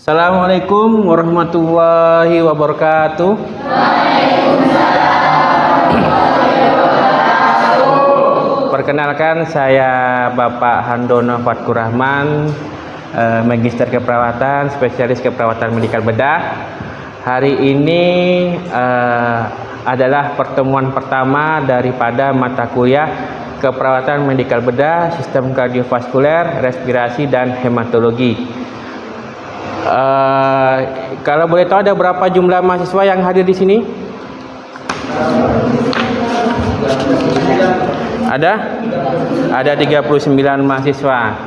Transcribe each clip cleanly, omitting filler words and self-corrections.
Assalamualaikum warahmatullahi wabarakatuh. Perkenalkan, saya Bapak Handono Fatkur Rahman, Magister Keperawatan, Spesialis Keperawatan Medikal Bedah. Hari ini adalah pertemuan pertama daripada mata kuliah Keperawatan Medikal Bedah, Sistem Kardiovaskuler, Respirasi, dan Hematologi. Kalau boleh tahu, ada berapa jumlah mahasiswa yang hadir di sini? Ada 39 mahasiswa.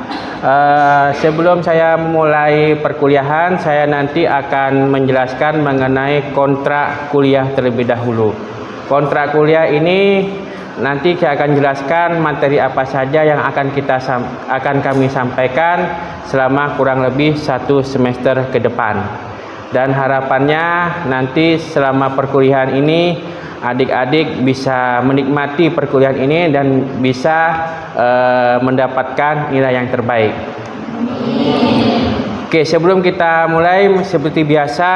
Sebelum saya memulai perkuliahan, saya nanti akan menjelaskan mengenai kontrak kuliah terlebih dahulu. Kontrak kuliah ini nanti saya akan jelaskan materi apa saja yang akan kami sampaikan selama kurang lebih 1 semester ke depan. Dan harapannya nanti selama perkuliahan ini adik-adik bisa menikmati perkuliahan ini dan bisa mendapatkan nilai yang terbaik. Oke, sebelum kita mulai, seperti biasa,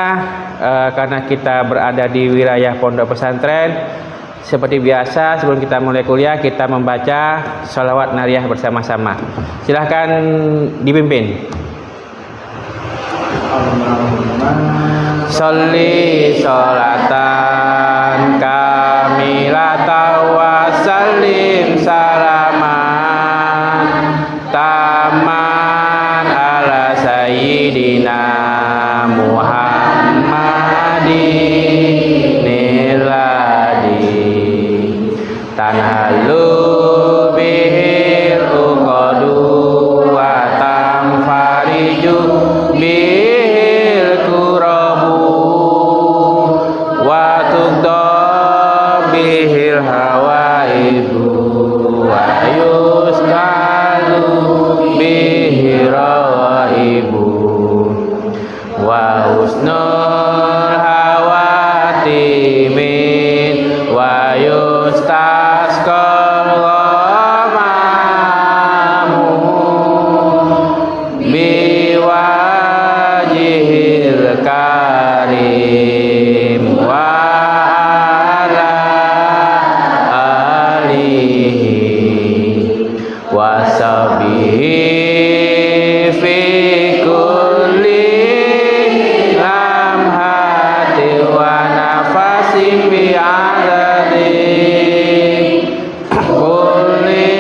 karena kita berada di wilayah pondok pesantren, seperti biasa sebelum kita mulai kuliah kita membaca sholawat nariyah bersama-sama. Silahkan dipimpin. Sholli sholatan kamilatan wa sallim salaman taman ala sayyidina Muhammadin niladi tanhalu bihil uqadu wa tamfariju bihil kurabu wa tuqda bihil hawaibu wa yuskalu bihil rawaibu wa husnul hawatimin wa yustasqal ghamamu biwajihil karim wa ala alihi wa sahbihi fi kulli lamhati wa nafasin bi adadi kulli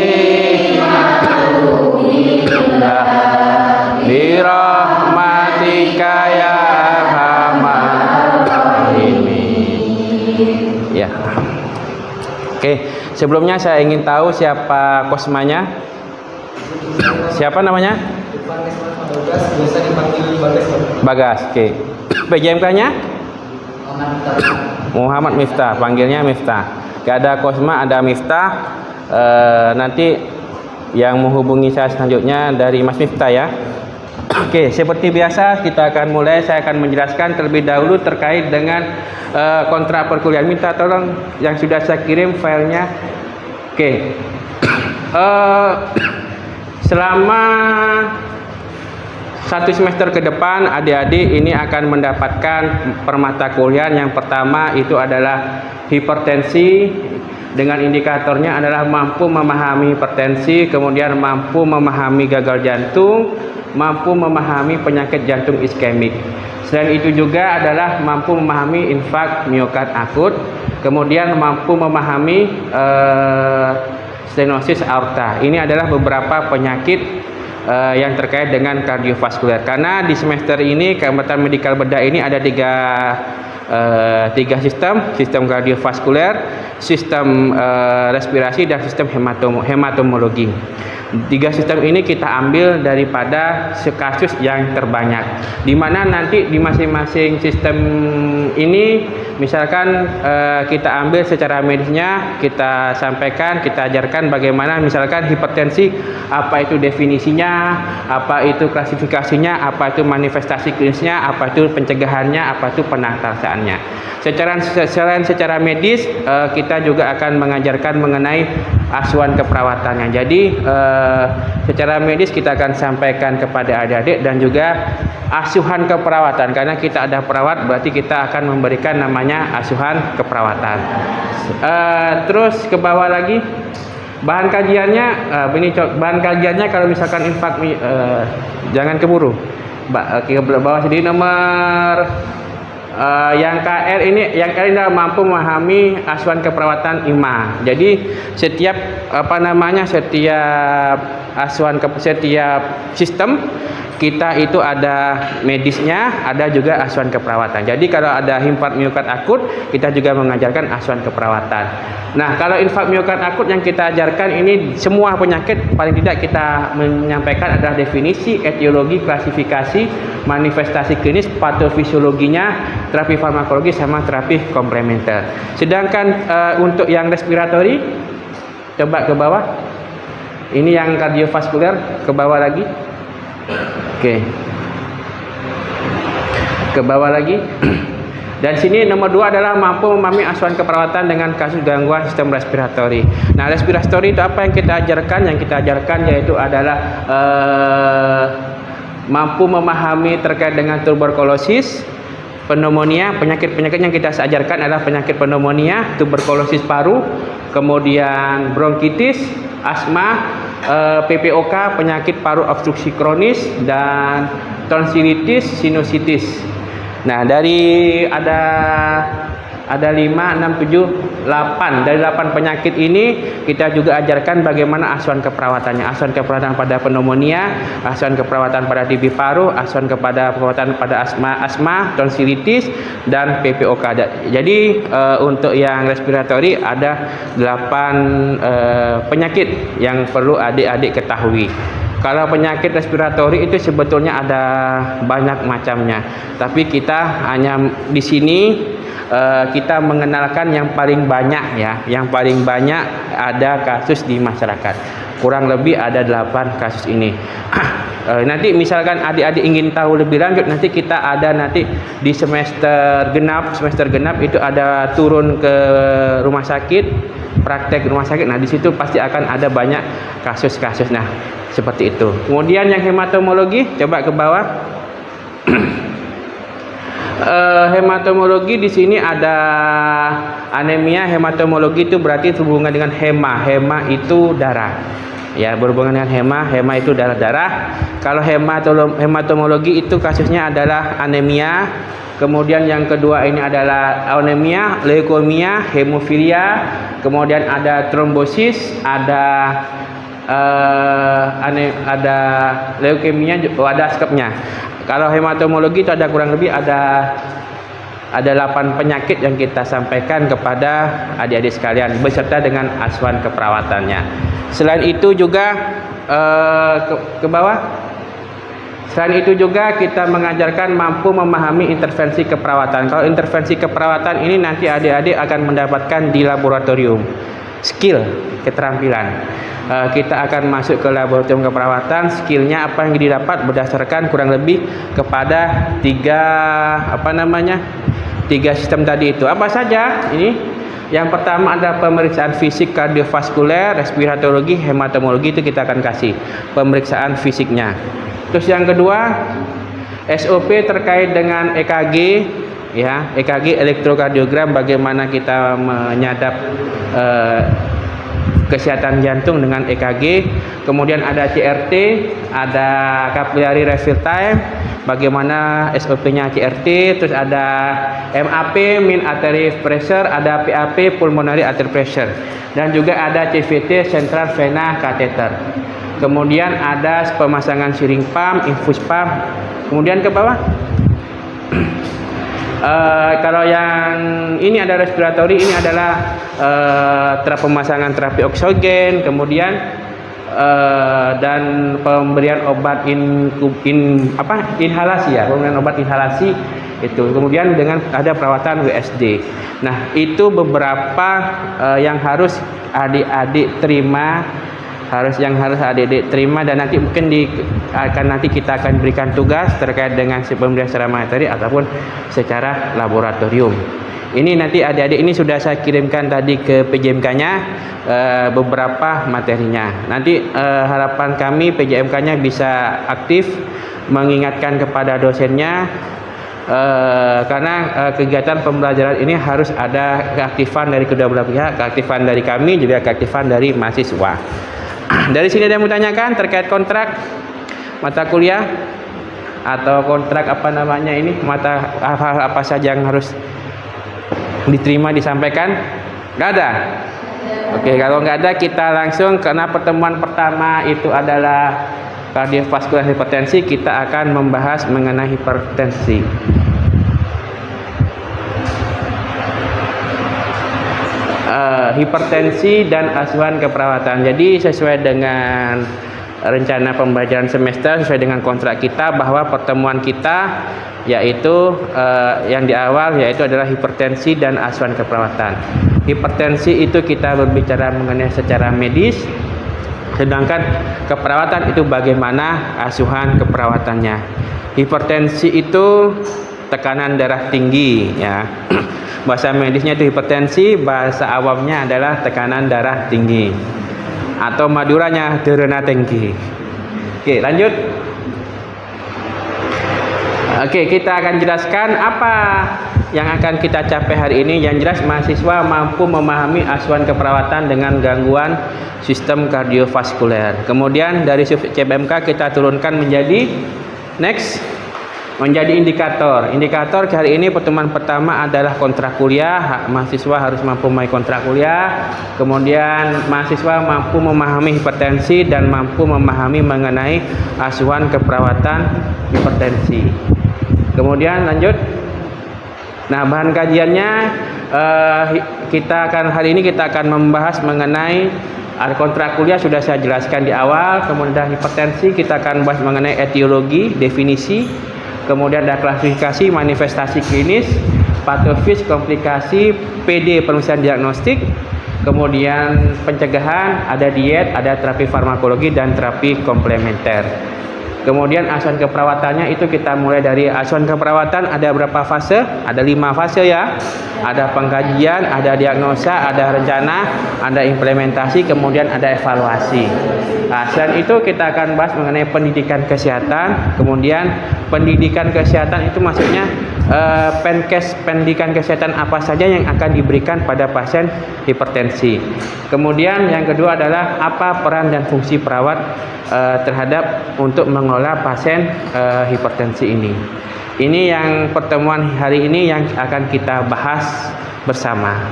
bi rahmatika ya arhamar rahimin. Ya. Oke, sebelumnya saya ingin tahu siapa kosmanya. Siapa namanya? Biasa dipanggil Bagas. Bagas. Oke. PJMK-nya? Muhammad Miftah, panggilnya Miftah. Gak ada Kosma, ada Miftah. Nanti yang menghubungi saya selanjutnya dari Mas Miftah ya. Oke, seperti biasa kita akan mulai. Saya akan menjelaskan terlebih dahulu terkait dengan kontrak perkuliahan. Minta tolong yang sudah saya kirim filenya. Oke. Selama 1 semester ke depan, adik-adik ini akan mendapatkan permata kuliah. Yang pertama itu adalah hipertensi, dengan indikatornya adalah mampu memahami hipertensi, kemudian mampu memahami gagal jantung, mampu memahami penyakit jantung iskemik. Selain itu juga adalah mampu memahami infak miokard akut, kemudian mampu memahami stenosis aorta. Ini adalah beberapa penyakit yang terkait dengan kardiovaskuler. Karena di semester ini Keperawatan Medikal Bedah ini ada tiga sistem kardiovaskuler, sistem respirasi, dan sistem hematomologi. 3 sistem ini kita ambil daripada kasus yang terbanyak, di mana nanti di masing-masing sistem ini misalkan kita ambil secara medisnya, kita sampaikan, kita ajarkan bagaimana misalkan hipertensi, apa itu definisinya, apa itu klasifikasinya, apa itu manifestasi klinisnya, apa itu pencegahannya, apa itu penatasaannya. Selain secara medis, kita juga akan mengajarkan mengenai asuhan keperawatannya. Jadi secara medis kita akan sampaikan kepada adik-adik dan juga asuhan keperawatan, karena kita ada perawat berarti kita akan memberikan namanya asuhan keperawatan. Terus ke bawah lagi bahan kajiannya, bahan kajiannya kalau misalkan infak, jangan keburu. Ke bawah sini nomor yang KR ini, yang KR ini mampu memahami asuhan keperawatan IMA. Jadi setiap setiap asuhan setiap sistem kita itu ada medisnya, ada juga asuhan keperawatan. Jadi kalau ada infark miokard akut, kita juga mengajarkan asuhan keperawatan. Nah, kalau infark miokard akut yang kita ajarkan ini semua penyakit paling tidak kita menyampaikan adalah definisi, etiologi, klasifikasi, manifestasi klinis, patofisiologinya, terapi farmakologi sama terapi komplementer. Sedangkan untuk yang respiratori, coba ke bawah. Ini yang kardiovaskuler, ke bawah lagi. Oke. Ke bawah lagi. Dan sini nomor 2 adalah mampu memahami asuhan keperawatan dengan kasus gangguan sistem respiratori. Nah, respiratori itu apa yang kita ajarkan? Yang kita ajarkan yaitu adalah mampu memahami terkait dengan tuberkulosis, pneumonia. Penyakit-penyakit yang kita ajarkan adalah penyakit pneumonia, tuberkulosis paru, kemudian bronkitis, asma, PPOK, penyakit paru obstruksi kronis, dan tonsilitis, sinusitis. Nah, dari ada 5, 6, 7, 8. Dari 8 penyakit ini kita juga ajarkan bagaimana asuhan keperawatannya. Asuhan keperawatan pada pneumonia, asuhan keperawatan pada TB paru, asuhan keperawatan pada asma, tonsilitis, dan PPOK. Jadi untuk yang respiratori ada 8 penyakit yang perlu adik-adik ketahui. Kalau penyakit respiratori itu sebetulnya ada banyak macamnya, tapi kita hanya di sini kita mengenalkan yang paling banyak ya, yang paling banyak ada kasus di masyarakat. Kurang lebih ada 8 kasus ini. Nanti misalkan adik-adik ingin tahu lebih lanjut, nanti kita ada nanti di semester genap itu ada turun ke rumah sakit, praktek rumah sakit. Nah, di situ pasti akan ada banyak kasus-kasus. Nah, seperti itu. Kemudian yang hematomologi, coba ke bawah. Hematomologi di sini ada anemia. Hematomologi itu berarti berhubungan dengan hema. Hema itu darah. Ya, berhubungan dengan hema itu darah-darah. Kalau hematomologi itu kasusnya adalah anemia. Kemudian yang kedua ini adalah anemia, leukemia, hemofilia. Kemudian ada trombosis, ada leukemia, ada skepnya. Kalau hematomologi itu ada kurang lebih ada 8 penyakit yang kita sampaikan kepada adik-adik sekalian beserta dengan asuhan keperawatannya. Selain itu juga ke bawah. Selain itu juga kita mengajarkan mampu memahami intervensi keperawatan. Kalau intervensi keperawatan ini nanti adik-adik akan mendapatkan di laboratorium. Skill, keterampilan. Kita akan masuk ke laboratorium keperawatan. Skillnya apa yang didapat berdasarkan kurang lebih kepada 3 sistem tadi itu. Apa saja ini? Yang pertama ada pemeriksaan fisik kardiovaskuler, respiratologi, hematomologi, itu kita akan kasih pemeriksaan fisiknya. Terus yang kedua SOP terkait dengan EKG, ya, EKG elektrokardiogram, bagaimana kita menyadap kesehatan jantung dengan EKG. Kemudian ada CRT, ada capillary refill time, bagaimana SOP-nya CRT. Terus ada MAP, mean artery pressure, ada PAP, pulmonary artery pressure, dan juga ada CVT, central vena catheter. Kemudian ada pemasangan syring pump, infus pump. Kemudian ke bawah. Kalau yang ini ada respiratori, ini adalah pemasangan terapi oksigen, kemudian dan pemberian obat inhalasi ya, pemberian obat inhalasi itu. Kemudian dengan ada perawatan WSD. Nah, itu beberapa yang harus adik-adik terima, adik-adik terima, dan nanti mungkin nanti kita akan berikan tugas terkait dengan pemberian secara materi ataupun secara laboratorium. Ini nanti adik-adik ini sudah saya kirimkan tadi ke PJMK-nya beberapa materinya. Nanti harapan kami PJMK-nya bisa aktif mengingatkan kepada dosennya, karena kegiatan pembelajaran ini harus ada keaktifan dari kedua belah pihak, keaktifan dari kami juga keaktifan dari mahasiswa. Dari sini ada yang menanyakan terkait kontrak mata kuliah atau kontrak apa namanya ini, mata apa saja yang harus diterima disampaikan? Nggak ada? Oke, kalau nggak ada kita langsung, karena pertemuan pertama itu adalah kardiovaskular hipertensi, kita akan membahas mengenai hipertensi. Hipertensi dan asuhan keperawatan. Jadi sesuai dengan rencana pembelajaran semester, sesuai dengan kontrak kita, bahwa pertemuan kita yaitu yang di awal yaitu adalah hipertensi dan asuhan keperawatan. Hipertensi itu kita berbicara mengenai secara medis, sedangkan keperawatan itu bagaimana asuhan keperawatannya. Hipertensi itu tekanan darah tinggi, ya. Bahasa medisnya itu hipertensi, bahasa awamnya adalah tekanan darah tinggi, atau maduranya derena tinggi. Oke, lanjut. Oke, kita akan jelaskan apa yang akan kita capai hari ini. Yang jelas mahasiswa mampu memahami asuhan keperawatan dengan gangguan sistem kardiovaskuler. Kemudian dari CBMK kita turunkan menjadi menjadi indikator. Indikator hari ini pertemuan pertama adalah kontrak kuliah. Mahasiswa harus mampu memahami kontrak kuliah. Kemudian mahasiswa mampu memahami hipertensi dan mampu memahami mengenai asuhan keperawatan hipertensi. Kemudian lanjut. Nah, bahan kajiannya hari ini kita akan membahas mengenai kontrak kuliah, sudah saya jelaskan di awal. Kemudian hipertensi kita akan bahas mengenai etiologi, definisi. Kemudian ada klasifikasi, manifestasi klinis, patofis, komplikasi, PD, penulisan diagnostik. Kemudian pencegahan, ada diet, ada terapi farmakologi dan terapi komplementer. Kemudian asuhan keperawatannya itu kita mulai dari asuhan keperawatan ada berapa fase? Ada 5 fase, ya. Ada pengkajian, ada diagnosa, ada rencana, ada implementasi, kemudian ada evaluasi. Nah, selain itu kita akan bahas mengenai pendidikan kesehatan. Kemudian pendidikan kesehatan itu maksudnya pendidikan kesehatan apa saja yang akan diberikan pada pasien hipertensi. Kemudian yang kedua adalah apa peran dan fungsi perawat terhadap untuk mengelola pasien hipertensi ini. Ini yang pertemuan hari ini yang akan kita bahas bersama.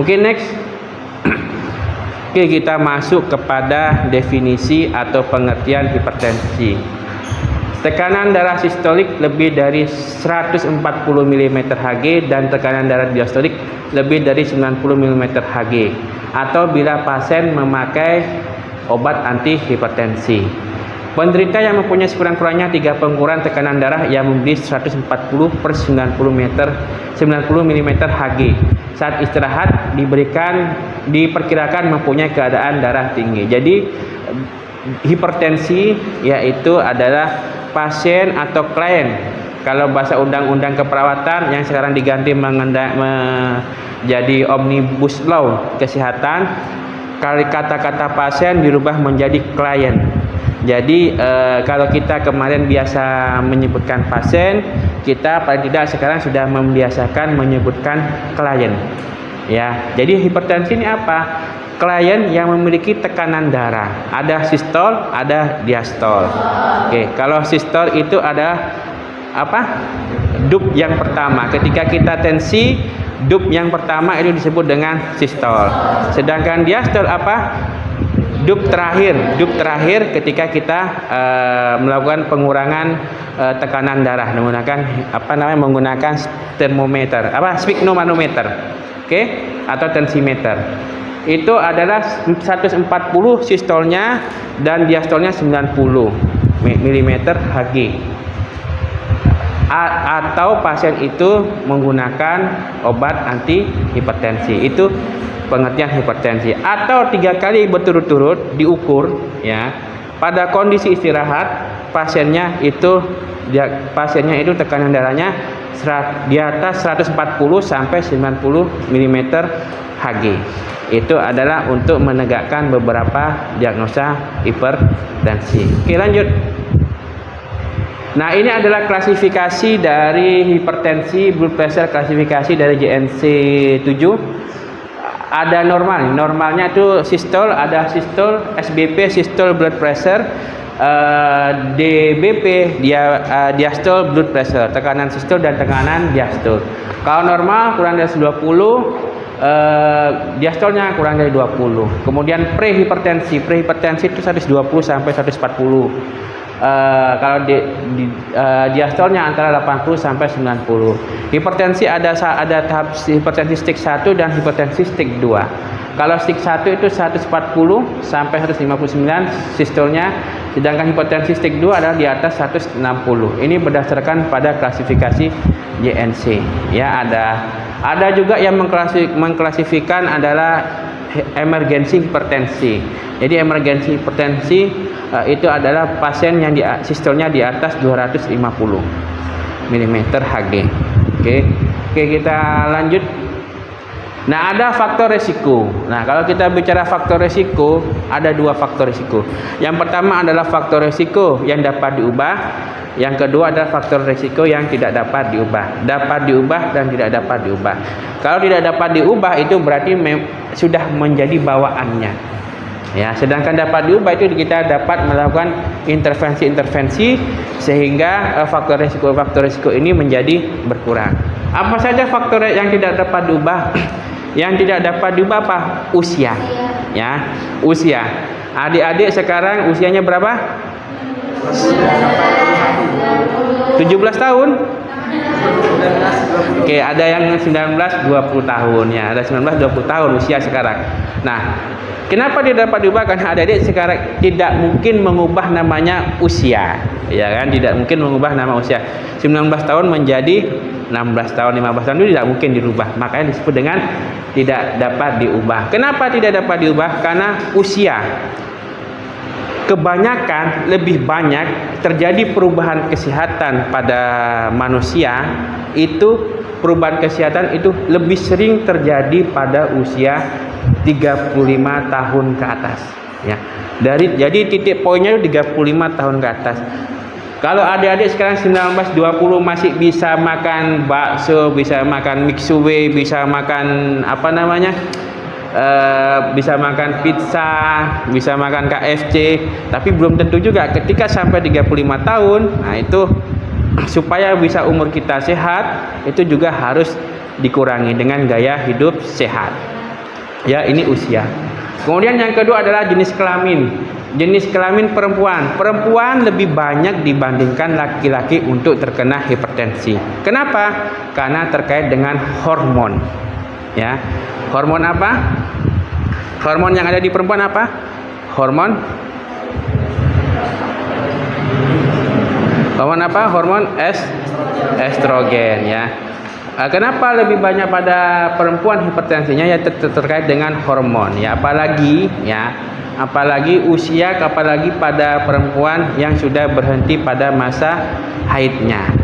Mungkin next. Oke, kita masuk kepada definisi atau pengertian hipertensi. Tekanan darah sistolik lebih dari 140 mm Hg dan tekanan darah diastolik lebih dari 90 mm Hg, atau bila pasien memakai obat anti hipertensi. Penderita yang mempunyai sekurang-kurangnya 3 pengukuran tekanan darah yang melebihi 140 per 90 mm Hg saat istirahat diperkirakan mempunyai keadaan darah tinggi. Jadi hipertensi yaitu adalah pasien atau klien, kalau bahasa undang-undang keperawatan yang sekarang diganti menjadi Omnibus Law kesehatan, kata-kata pasien dirubah menjadi klien. Jadi kalau kita kemarin biasa menyebutkan pasien, kita paling tidak sekarang sudah membiasakan menyebutkan klien, ya. Jadi hipertensi ini apa? Klien yang memiliki tekanan darah, ada sistol, ada diastol. Oke, kalau sistol itu ada apa? Dup yang pertama. Ketika kita tensi, dup yang pertama itu disebut dengan sistol. Sedangkan diastol apa? Dup terakhir ketika kita melakukan pengurangan tekanan darah menggunakan termometer, sphygmomanometer, oke, atau tensimeter. Itu adalah 140 sistolnya dan diastolnya 90 mm Hg. Atau pasien itu menggunakan obat anti hipertensi. Itu pengertian hipertensi. Atau 3 kali berturut-turut diukur, ya. Pada kondisi istirahat pasiennya itu tekanan darahnya di atas 140 sampai 90 mm Hg. Itu adalah untuk menegakkan beberapa diagnosa hipertensi. Oke, lanjut. Nah, ini adalah klasifikasi dari hipertensi, blood pressure, klasifikasi dari JNC 7. Ada normal. Normalnya itu sistol, ada sistol, SBP, sistol blood pressure, DBP, diastol blood pressure, tekanan sistol dan tekanan diastol. Kalau normal kurang dari 120, diastolnya kurang dari 20. Kemudian prehipertensi itu 120 sampai 140. Kalau diastolnya antara 80 sampai 90. Hipertensi ada tahap hipertensi stage 1 dan hipertensi stage 2. Kalau stage 1 itu 140 sampai 159 sistolnya, sedangkan hipertensi stage 2 adalah di atas 160. Ini berdasarkan pada klasifikasi JNC. Ya, ada juga yang mengklasifikasikan adalah emergensi hipertensi. Jadi emergensi hipertensi itu adalah pasien yang sistolnya di atas 250 mm Hg. Oke, kita lanjut. Nah, ada faktor resiko. Nah, kalau kita bicara faktor resiko, ada dua faktor resiko. Yang pertama adalah faktor resiko yang dapat diubah. Yang kedua adalah faktor resiko yang tidak dapat diubah. Dapat diubah dan tidak dapat diubah. Kalau tidak dapat diubah itu berarti sudah menjadi bawaannya. Ya, sedangkan dapat diubah itu kita dapat melakukan intervensi-intervensi sehingga faktor resiko ini menjadi berkurang. Apa saja faktor yang tidak dapat diubah? Yang tidak dapat diubah apa? Usia. Ya, usia. Adik-adik sekarang usianya berapa? 17 tahun. Oke, ada yang 19-20 tahun ya, ada 19-20 tahun usia sekarang. Nah, kenapa tidak dapat diubah? Karena adik-adik sekarang tidak mungkin mengubah namanya usia, ya kan? Tidak mungkin mengubah nama usia. 19 tahun menjadi 16 tahun, 15 tahun itu tidak mungkin dirubah. Makanya disebut dengan tidak dapat diubah. Kenapa tidak dapat diubah? Karena usia. Kebanyakan, lebih banyak terjadi perubahan kesehatan pada manusia, itu perubahan kesehatan itu lebih sering terjadi pada usia 35 tahun ke atas ya. Jadi titik poinnya itu 35 tahun ke atas. Kalau adik-adik sekarang 19-20 masih bisa makan bakso, bisa makan mixue, bisa makan bisa makan pizza, bisa makan KFC, tapi belum tentu juga ketika sampai 35 tahun. Nah, itu supaya bisa umur kita sehat, itu juga harus dikurangi dengan gaya hidup sehat. Ya, ini usia. Kemudian yang kedua adalah jenis kelamin. Jenis kelamin perempuan. Perempuan lebih banyak dibandingkan laki-laki untuk terkena hipertensi. Kenapa? Karena terkait dengan hormon. Ya. Hormon apa? Hormon yang ada di perempuan apa? Hormon apa? Hormon estrogen ya. Kenapa lebih banyak pada perempuan hipertensinya? Ya terkait dengan hormon ya, apalagi usia, apalagi pada perempuan yang sudah berhenti pada masa haidnya.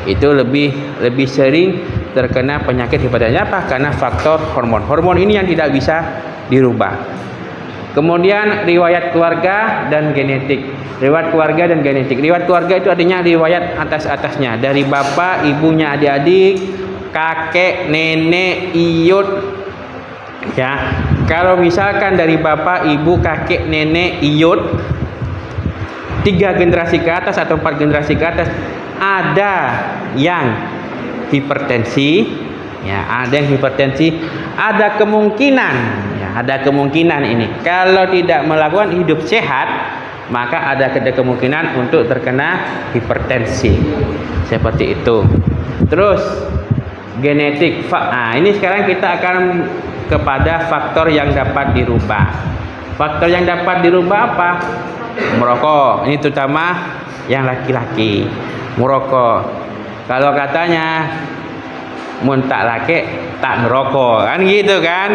Itu lebih sering terkena penyakit hipertensi. Apa? Karena faktor hormon. Hormon ini yang tidak bisa dirubah. Kemudian riwayat keluarga dan genetik. Riwayat keluarga dan genetik. Riwayat keluarga itu artinya riwayat atas-atasnya, dari bapak, ibunya, adik-adik, kakek, nenek, iyut. Ya. Kalau misalkan dari bapak, ibu, kakek, nenek, iyut 3 generasi ke atas atau 4 generasi ke atas ada yang hipertensi, ya, ada yang hipertensi, ada kemungkinan ini kalau tidak melakukan hidup sehat, maka ada kemungkinan untuk terkena hipertensi seperti itu. Terus genetik. Nah, ini sekarang kita akan kepada faktor yang dapat dirubah. Faktor yang dapat dirubah apa? Merokok. Ini terutama yang laki-laki. Merokok. Kalau katanya mun tak laki tak ngerokok, kan gitu kan?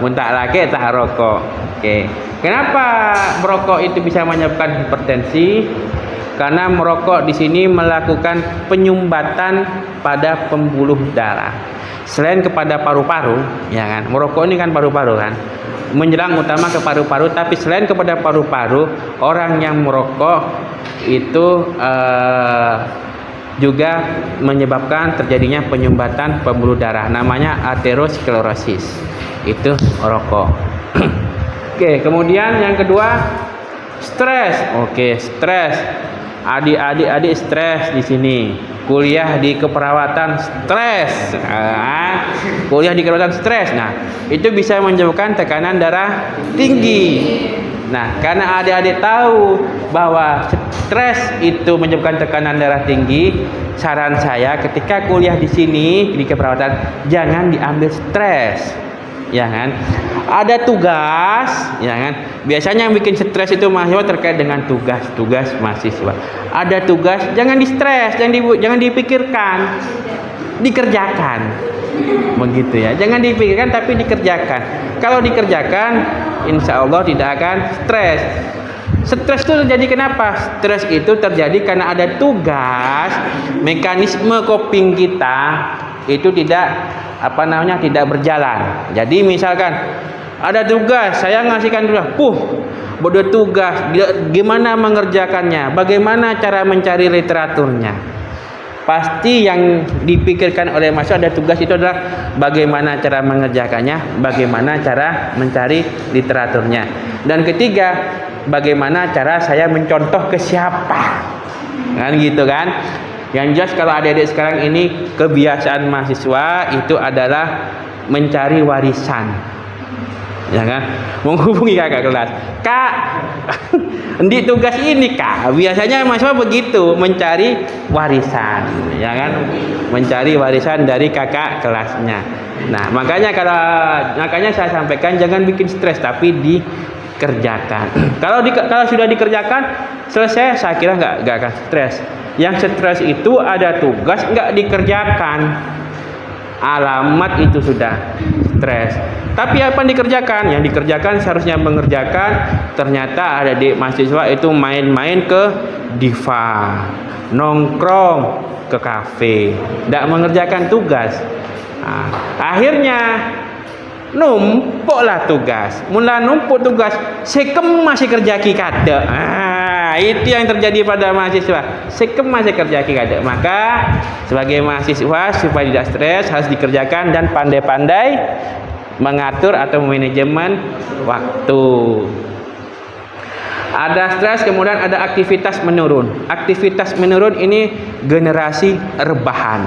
Mun tak laki tak rokok. Oke. Kenapa merokok itu bisa menyebabkan hipertensi? Karena merokok di sini melakukan penyumbatan pada pembuluh darah. Selain kepada paru-paru, ya kan? Merokok ini kan paru-paru kan. Menyerang utama ke paru-paru, tapi selain kepada paru-paru, orang yang merokok itu juga menyebabkan terjadinya penyumbatan pembuluh darah, namanya aterosklerosis. Itu rokok. Oke, kemudian yang kedua stres. Oke, stres. Adik-adik stres di sini. Kuliah di keperawatan stres. Kuliah di keperawatan stres. Nah, itu bisa menyebabkan tekanan darah tinggi. Nah, karena adik-adik tahu bahwa stres itu menyebabkan tekanan darah tinggi, saran saya ketika kuliah di sini di keperawatan jangan diambil stres. Ya kan? Ada tugas, ya kan? Biasanya yang bikin stres itu mahasiswa terkait dengan tugas mahasiswa. Ada tugas, jangan di stres, jangan dipikirkan, dikerjakan. Begitu ya. Jangan dipikirkan tapi dikerjakan. Kalau dikerjakan, insya Allah tidak akan stres. Stres itu terjadi kenapa? Stres itu terjadi karena ada tugas, mekanisme coping kita itu tidak tidak berjalan. Jadi misalkan ada tugas, saya ngasihkan tugas, bodoh tugas, gimana mengerjakannya, bagaimana cara mencari literaturnya. Pasti yang dipikirkan oleh mahasiswa ada tugas itu adalah bagaimana cara mengerjakannya, bagaimana cara mencari literaturnya. Dan ketiga, bagaimana cara saya mencontoh ke siapa. Kan gitu kan? Yang jelas kalau adik-adik sekarang ini kebiasaan mahasiswa itu adalah mencari warisan. Ya kan? Menghubungi kakak kelas. Kak, di tugas ini Kak. Biasanya mahasiswa begitu, mencari warisan, ya kan? Mencari warisan dari kakak kelasnya. Nah, makanya saya sampaikan jangan bikin stres tapi dikerjakan. Kalau sudah dikerjakan selesai, saya kira nggak akan stres. Yang stres itu ada tugas nggak dikerjakan, alamat itu sudah stres. Tapi apa yang dikerjakan? Yang dikerjakan seharusnya mengerjakan. Ternyata ada di mahasiswa itu main-main ke diva, nongkrong ke kafe, tidak mengerjakan tugas. Nah, akhirnya numpuklah tugas. Mula numpuk tugas, sekem masih kerja kikade. Itu yang terjadi pada mahasiswa. Sekem masih kerja kikade. Maka sebagai mahasiswa supaya tidak stres harus dikerjakan dan pandai-pandai mengatur atau manajemen waktu. Ada stres, kemudian ada aktivitas menurun. Aktivitas menurun ini generasi rebahan.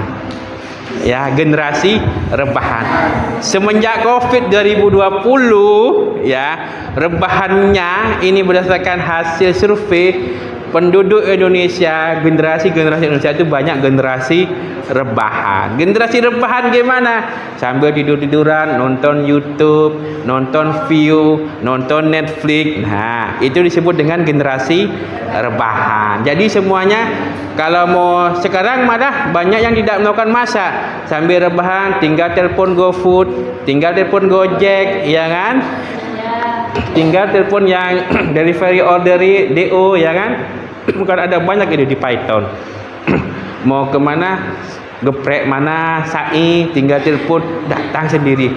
Ya, generasi rebahan. Semenjak Covid 2020 ya, rebahannya ini berdasarkan hasil survei penduduk Indonesia, generasi Indonesia itu banyak generasi rebahan. Generasi rebahan gimana? Sambil tidur-tiduran, nonton YouTube, nonton view, nonton Netflix. Nah, itu disebut dengan generasi rebahan. Jadi semuanya kalau mau sekarang malah banyak yang tidak melakukan masak. Sambil rebahan tinggal telepon GoFood, tinggal telepon Gojek, ya kan? Tinggal telepon yang delivery order DO, ya kan? Bukan ada banyak itu di Python. Mau kemana, geprek mana, sai, tinggal telepon datang sendiri.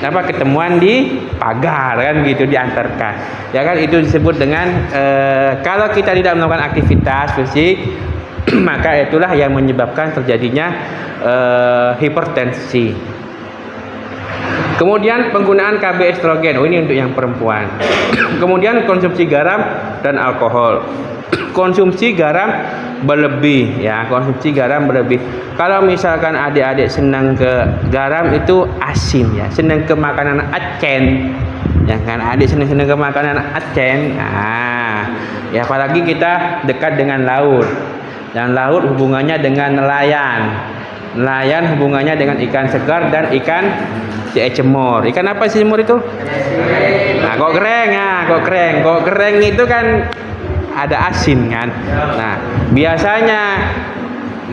Ketemuan di pagar kan gitu, diantarkan. Ya kan, itu disebut dengan kalau kita tidak melakukan aktivitas fisik maka itulah yang menyebabkan terjadinya hipertensi. Kemudian penggunaan KB estrogen, ini untuk yang perempuan. Kemudian konsumsi garam dan alkohol. Konsumsi garam berlebih, ya, konsumsi garam berlebih. Kalau misalkan adik-adik senang ke garam itu asin, ya, senang ke makanan acen, ya kan, adik senang ke makanan acen. Nah, ya apalagi kita dekat dengan laut. Dan laut hubungannya dengan nelayan. Nelayan hubungannya dengan ikan segar dan ikan cemor. Ikan apa sih cemor itu? Nah, kok kering itu kan ada asin kan. Nah, biasanya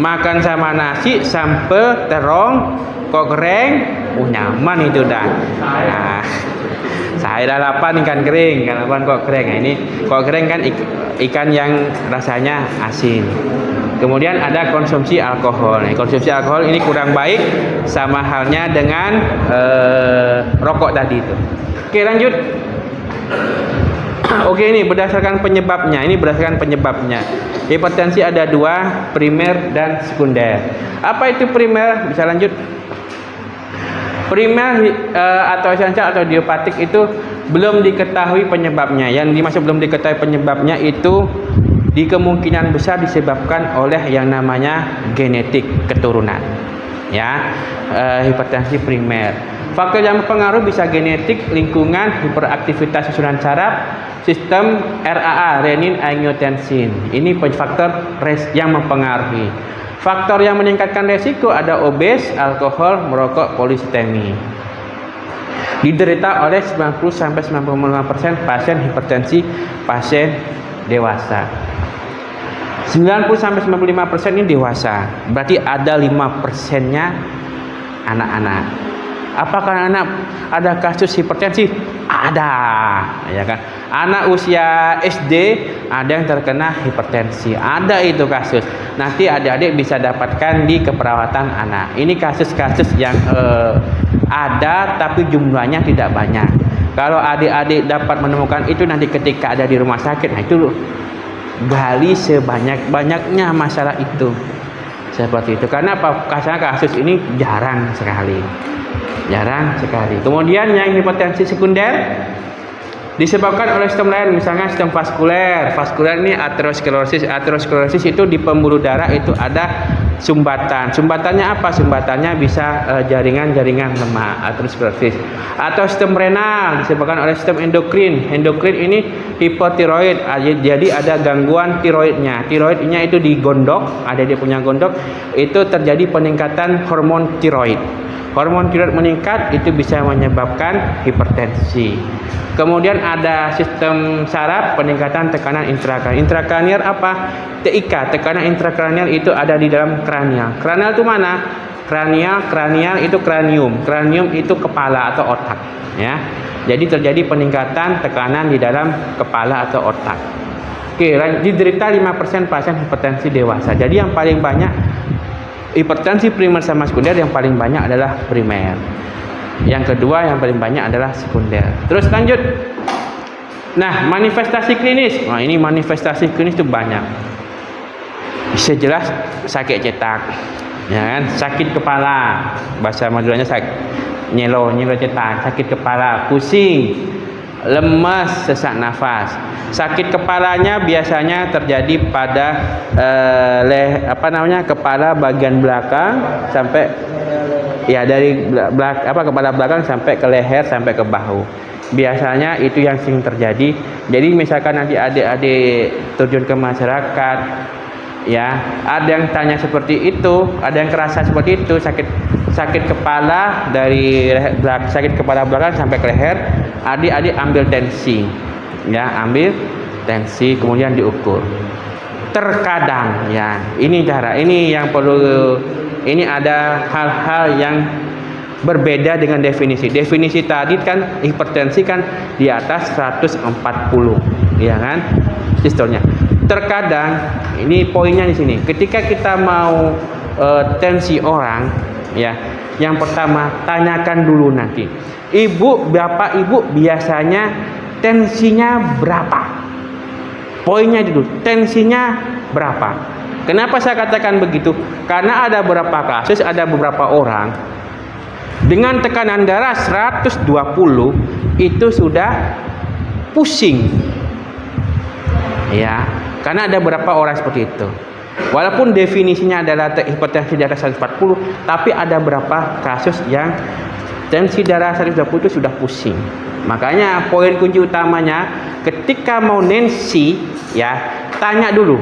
makan sama nasi sambal terong kok kering, nyaman itu dah. Nah, Saya dah lapar ikan kering, kan lapar kok kering. Nah, ini kok kering kan ikan yang rasanya asin. Kemudian ada konsumsi alkohol. Nah, konsumsi alkohol ini kurang baik, sama halnya dengan rokok tadi itu. Oke, lanjut. Oke, ini berdasarkan penyebabnya. Ini berdasarkan penyebabnya. Hipertensi ada dua, primer dan sekunder. Apa itu primer? Bisa lanjut. Primer atau esensial atau idiopatik itu belum diketahui penyebabnya. Yang dimaksud belum diketahui penyebabnya itu di kemungkinan besar disebabkan oleh yang namanya genetik, keturunan. Ya, hipertensi primer. Faktor yang berpengaruh bisa genetik, lingkungan, hiperaktivitas susunan saraf, sistem RAA, renin angiotensin. Ini faktor yang mempengaruhi. Faktor yang meningkatkan resiko ada obes, alkohol, merokok, polisistemi. Diderita oleh 90-95% pasien hipertensi pasien dewasa. 90-95% ini dewasa. Berarti ada 5%-nya anak-anak. Apakah anak ada kasus hipertensi? Ada, ya kan? Anak usia SD ada yang terkena hipertensi. Ada itu kasus. Nanti adik-adik bisa dapatkan di keperawatan anak. Ini kasus-kasus yang ada tapi jumlahnya tidak banyak. Kalau adik-adik dapat menemukan itu nanti ketika ada di rumah sakit, nah itu gali sebanyak-banyaknya masalah itu. Seperti itu. Karena apa? Karena kasus ini jarang sekali. Kemudian yang hipertensi sekunder disebabkan oleh sistem lain, misalnya sistem vaskuler. Vaskuler ini aterosklerosis. Aterosklerosis itu di pembuluh darah itu ada sumbatan. Sumbatannya apa? Sumbatannya bisa jaringan-jaringan lemak, aterosklerosis. Atau sistem renal disebabkan oleh sistem endokrin. Endokrin ini hipotiroid. Jadi ada gangguan tiroidnya. Tiroidnya itu digondok, ada dia punya gondok, itu terjadi peningkatan hormon tiroid. Hormon tiroid meningkat itu bisa menyebabkan hipertensi. Kemudian ada sistem saraf, peningkatan tekanan intrakranial. Intrakranial apa? TIK, tekanan intrakranial itu ada di dalam kranial. Kranial itu mana? Kranial itu kranium. Kranium itu kepala atau otak, ya. Jadi terjadi peningkatan tekanan di dalam kepala atau otak. Oke, diderita 5% pasien hipertensi dewasa. Jadi yang paling banyak hipertensi primer sama sekunder, yang paling banyak adalah primer. Yang kedua yang paling banyak adalah sekunder. Terus lanjut. Nah, manifestasi klinis. Nah, ini manifestasi klinis itu banyak. Bisa jelas sakit cetak, ya kan? Sakit kepala, bahasa Maduranya nyelo cetak, sakit kepala, pusing, lemas, sesak nafas. Sakit kepalanya biasanya terjadi pada kepala bagian belakang sampai dari kepala belakang sampai ke leher sampai ke bahu. Biasanya itu yang sering terjadi. Jadi misalkan nanti adik-adik terjun ke masyarakat, ya, ada yang tanya seperti itu, ada yang kerasa seperti itu, sakit kepala dari sakit kepala belakang sampai ke leher, adik-adik ambil tensi, ya, ambil tensi kemudian diukur. Terkadang, ya, ini yang perlu, ini ada hal-hal yang berbeda dengan definisi. Definisi tadi kan hipertensi kan di atas 140, ya kan? Sistolnya. Terkadang ini poinnya di sini. Ketika kita mau tensi orang, ya, yang pertama tanyakan dulu nanti, bapak ibu biasanya tensinya berapa? Poinnya dulu, tensinya berapa? Kenapa saya katakan begitu? Karena ada beberapa kasus, ada beberapa orang dengan tekanan darah 120 itu sudah pusing, ya. Karena ada beberapa orang seperti itu. Walaupun definisinya adalah hipertensi di atas 140, tapi ada beberapa kasus yang tensi darah 120 itu sudah pusing. Makanya poin kunci utamanya ketika mau nensi, ya, tanya dulu,